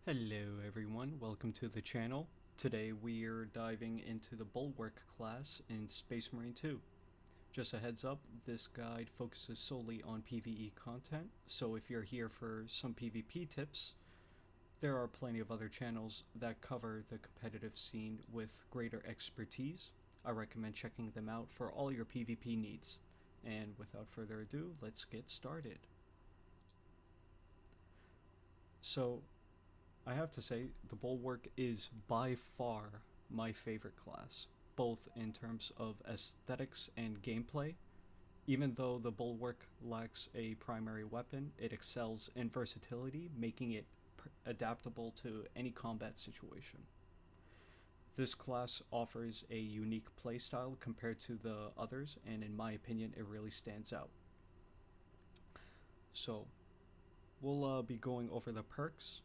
Hello everyone, welcome to the channel. Today we are diving into the Bulwark class in Space Marine 2. Just a heads up, this guide focuses solely on PvE content, so if you're here for some PvP tips, there are plenty of other channels that cover the competitive scene with greater expertise. I recommend checking them out for all your PvP needs. And without further ado, let's get started. So, I have to say, the Bulwark is by far my favorite class, both in terms of aesthetics and gameplay. Even though the Bulwark lacks a primary weapon, it excels in versatility, making it adaptable to any combat situation. This class offers a unique playstyle compared to the others, and in my opinion, it really stands out. So, we'll be going over the perks.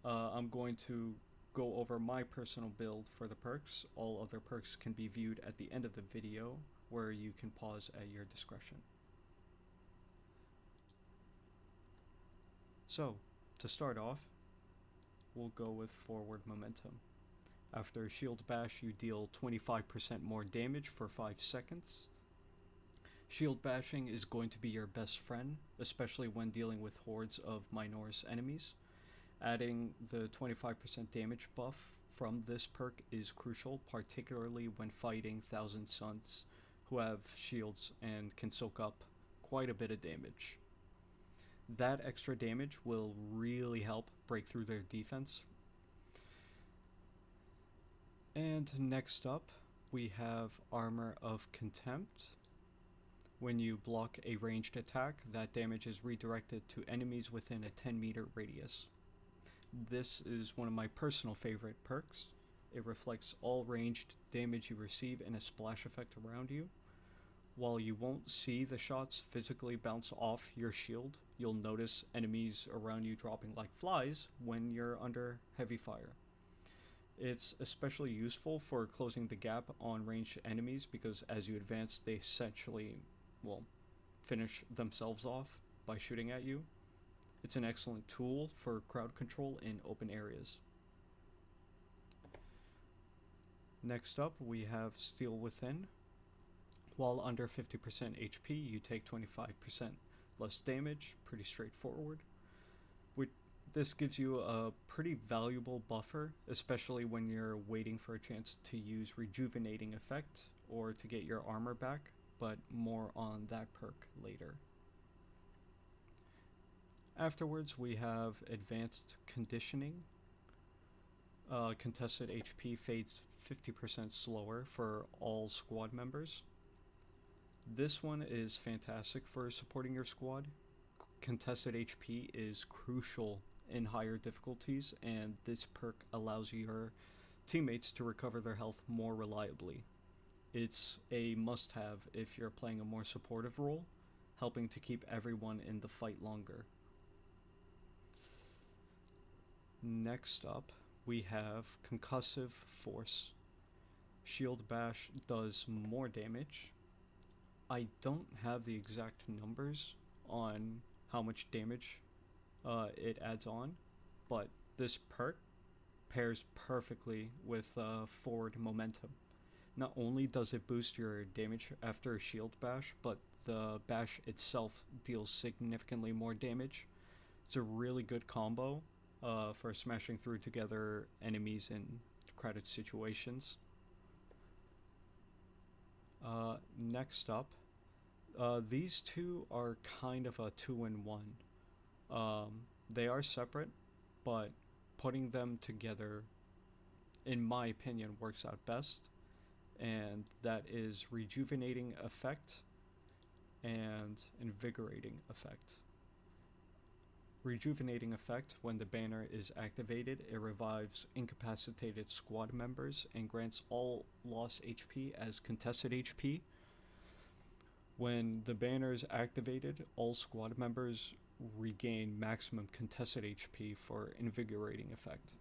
I'm going to go over my personal build for the perks. All other perks can be viewed at the end of the video, where you can pause at your discretion. So, to start off, we'll go with forward momentum. After Shield Bash, you deal 25% more damage for 5 seconds. Shield bashing is going to be your best friend, especially when dealing with hordes of Minor's enemies. Adding the 25% damage buff from this perk is crucial, particularly when fighting Thousand Suns, who have shields and can soak up quite a bit of damage. That extra damage will really help break through their defense. And next up, we have Armor of Contempt. When you block a ranged attack, that damage is redirected to enemies within a 10-meter radius. This is one of my personal favorite perks. It reflects all ranged damage you receive in a splash effect around you. While you won't see the shots physically bounce off your shield, you'll notice enemies around you dropping like flies when you're under heavy fire. It's especially useful for closing the gap on ranged enemies because as you advance, they essentially, finish themselves off by shooting at you. It's an excellent tool for crowd control in open areas. Next up, we have Steel Within. While under 50% HP, you take 25% less damage, pretty straightforward. This gives you a pretty valuable buffer, especially when you're waiting for a chance to use Rejuvenating Effect or to get your armor back, but more on that perk later. Afterwards, we have Advanced Conditioning. Contested HP fades 50% slower for all squad members. This one is fantastic for supporting your squad. Contested HP is crucial in higher difficulties, and this perk allows your teammates to recover their health more reliably. It's a must-have if you're playing a more supportive role, helping to keep everyone in the fight longer. Next up, we have Concussive Force. Shield Bash does more damage. I don't have the exact numbers on how much damage it adds on, but this perk pairs perfectly with forward momentum. Not only does it boost your damage after a shield bash, but the bash itself deals significantly more damage. It's a really good combo for smashing through together enemies in crowded situations. Next up, these two are kind of a 2-in-1. They are separate, but putting them together, in my opinion, works out best. And that is Rejuvenating Effect and Invigorating Effect. Rejuvenating Effect, when the banner is activated, it revives incapacitated squad members and grants all lost HP as contested HP. When the banner is activated, all squad members regain maximum contested HP for Invigorating Effect.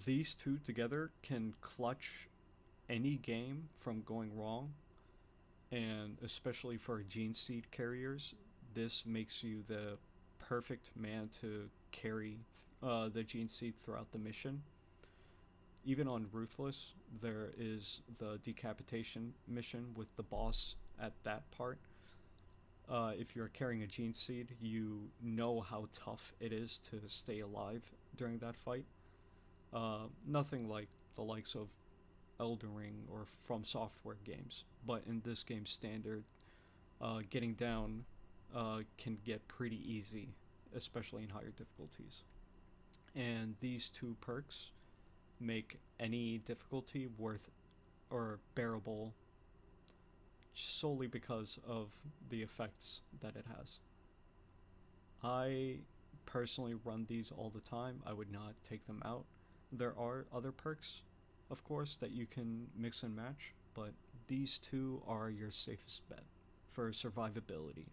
These two together can clutch any game from going wrong, and especially for Gene Seed carriers, this makes you the perfect man to carry the gene seed throughout the mission. Even on Ruthless, there is the decapitation mission with the boss at that part. If you're carrying a gene seed, you know how tough it is to stay alive during that fight. Nothing like the likes of Elden Ring or From Software games, but in this game standard, getting down can get pretty easy, especially in higher difficulties. And these two perks make any difficulty worth or bearable solely because of the effects that it has. I personally run these all the time. I would not take them out. There are other perks, of course, that you can mix and match, but these two are your safest bet for survivability,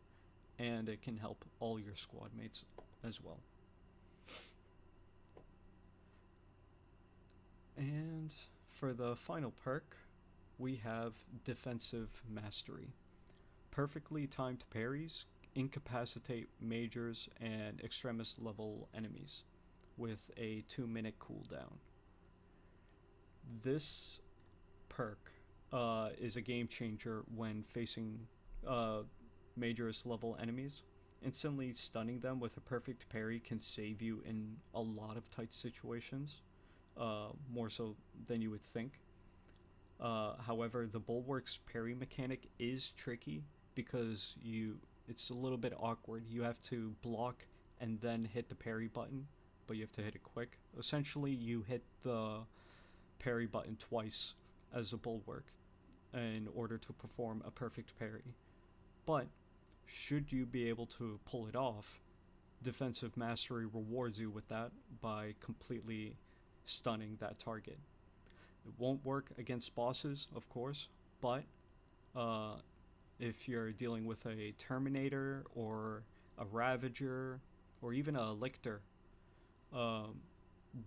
and it can help all your squad mates as well. And for the final perk, we have Defensive Mastery. Perfectly timed parries incapacitate majors and extremist level enemies with a 2-minute cooldown. This perk is a game changer when facing majors level enemies. Instantly stunning them with a perfect parry can save you in a lot of tight situations, more so than you would think. However, the Bulwark's parry mechanic is tricky because it's a little bit awkward. You have to block and then hit the parry button, but you have to hit it quick. Essentially, you hit the parry button twice as a Bulwark in order to perform a perfect parry. But should you be able to pull it off, Defensive Mastery rewards you with that by completely stunning that target. It won't work against bosses, of course, but if you're dealing with a Terminator or a Ravager or even a Lictor,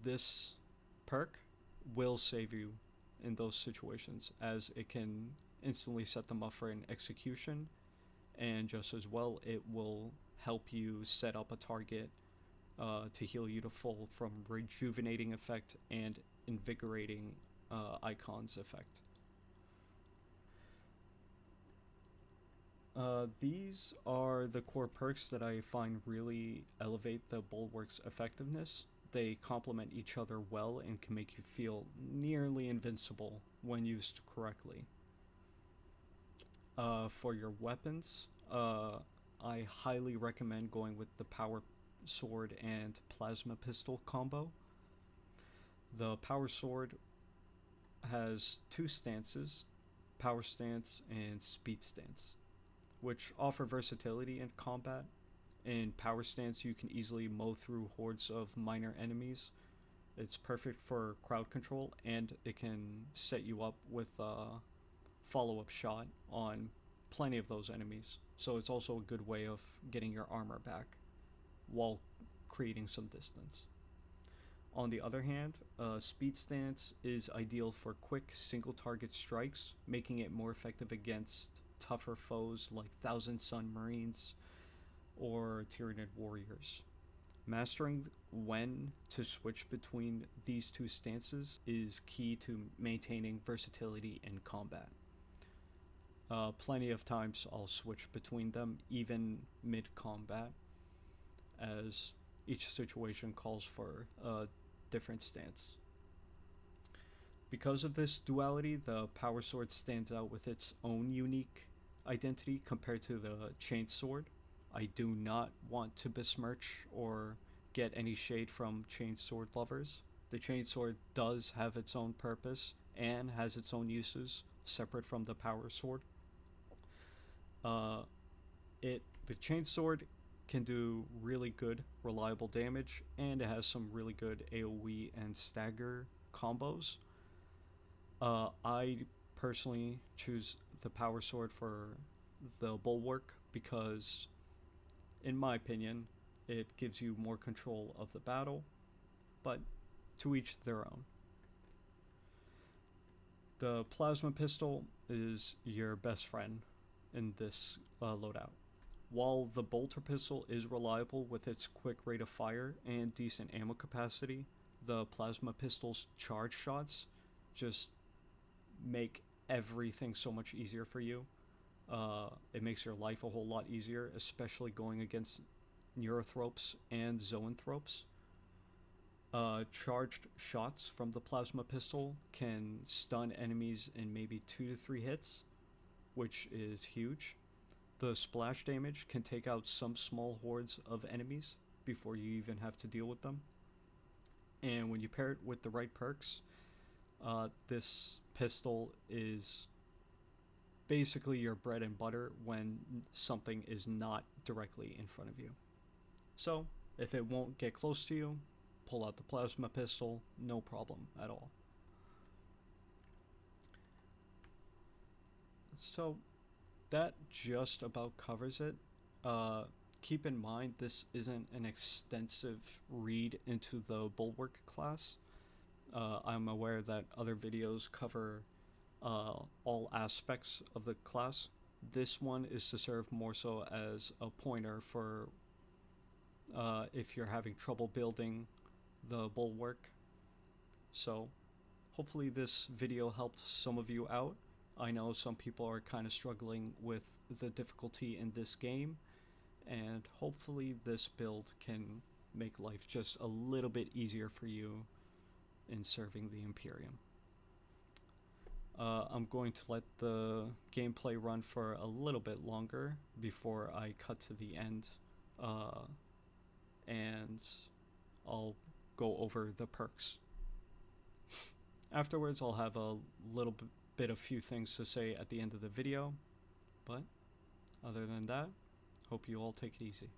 this perk will save you in those situations, as it can instantly set them up for an execution, and just as well, it will help you set up a target to heal you to full from rejuvenating effect and invigorating icons effect. These are the core perks that I find really elevate the Bulwark's effectiveness. They complement each other well and can make you feel nearly invincible when used correctly. For your weapons, I highly recommend going with the Power Sword and Plasma Pistol combo. The Power Sword has two stances, Power Stance and Speed Stance, which offer versatility in combat. In Power Stance, you can easily mow through hordes of minor enemies. It's perfect for crowd control, and it can set you up with a follow-up shot on plenty of those enemies. So it's also a good way of getting your armor back while creating some distance. On the other hand, Speed Stance is ideal for quick single-target strikes, making it more effective against tougher foes like Thousand Sun Marines or Tyranid Warriors. Mastering when to switch between these two stances is key to maintaining versatility in combat. Plenty of times I'll switch between them, even mid-combat, as each situation calls for a different stance. Because of this duality, the Power Sword stands out with its own unique identity compared to the Chainsword. I do not want to besmirch or get any shade from Chainsword lovers. The Chainsword does have its own purpose and has its own uses separate from the Power Sword. The Chainsword can do really good, reliable damage, and it has some really good AoE and stagger combos. I personally choose the Power Sword for the Bulwark because, in my opinion, it gives you more control of the battle, but to each their own. The Plasma Pistol is your best friend in this loadout. While the bolter pistol is reliable with its quick rate of fire and decent ammo capacity, the plasma pistol's charge shots just make everything so much easier for you. It makes your life a whole lot easier, especially going against neurothropes and zoanthropes. Charged shots from the plasma pistol can stun enemies in maybe 2 to 3 hits, which is huge. The splash damage can take out some small hordes of enemies before you even have to deal with them. And when you pair it with the right perks, this pistol is basically your bread and butter when something is not directly in front of you. So, if it won't get close to you, pull out the plasma pistol, no problem at all. So, that just about covers it. Uh, Keep in mind this isn't an extensive read into the Bulwark class. I'm aware that other videos cover all aspects of the class. This one is to serve more so as a pointer for if you're having trouble building the Bulwark. So hopefully this video helped some of you out. I know some people are kind of struggling with the difficulty in this game, and hopefully this build can make life just a little bit easier for you in serving the Imperium. I'm going to let the gameplay run for a little bit longer before I cut to the end, and I'll go over the perks. Afterwards, I'll have a little bit of few things to say at the end of the video, but other than that, hope you all take it easy.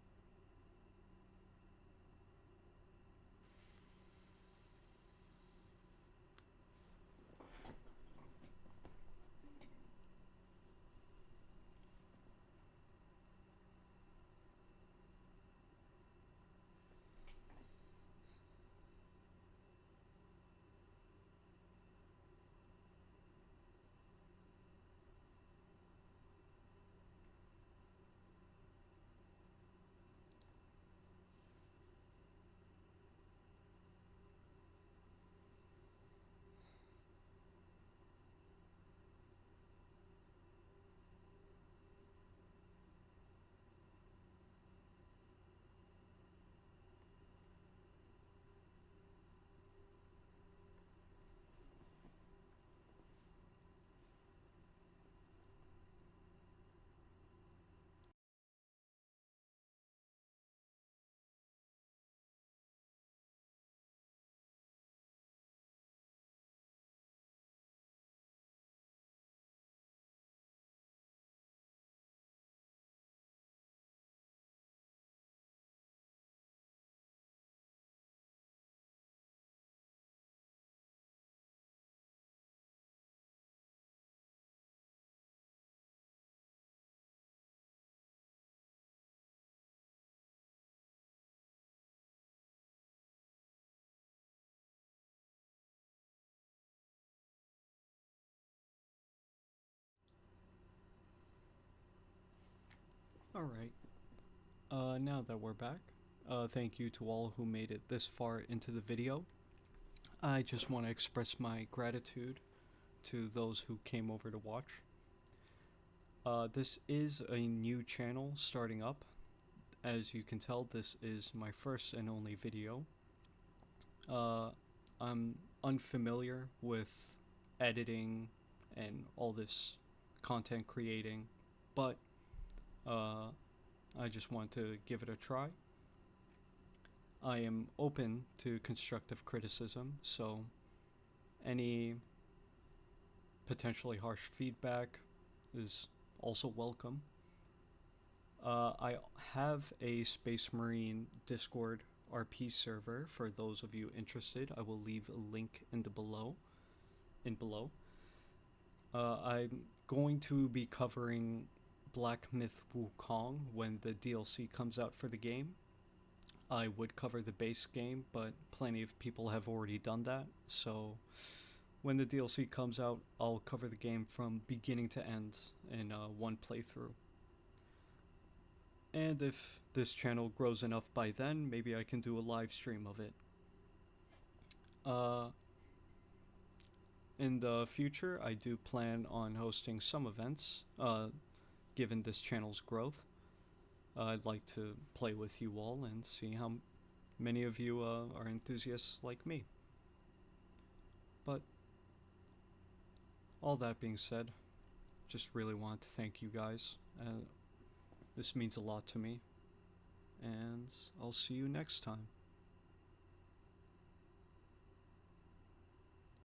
Alright, now that we're back, thank you to all who made it this far into the video. I just want to express my gratitude to those who came over to watch. This is a new channel starting up. As you can tell, this is my first and only video. I'm unfamiliar with editing and all this content creating, but I just want to give it a try. I am open to constructive criticism, so any potentially harsh feedback is also welcome. I have a Space Marine Discord RP server for those of you interested. I will leave a link in below. I'm going to be covering Black Myth Wukong when the DLC comes out for the game. I would cover the base game, but plenty of people have already done that, so when the DLC comes out, I'll cover the game from beginning to end in one playthrough. And if this channel grows enough by then, maybe I can do a live stream of it. Uh, in the future, I do plan on hosting some events, given this channel's growth. I'd like to play with you all and see how many of you are enthusiasts like me. But all that being said, just really want to thank you guys. This means a lot to me, and I'll see you next time.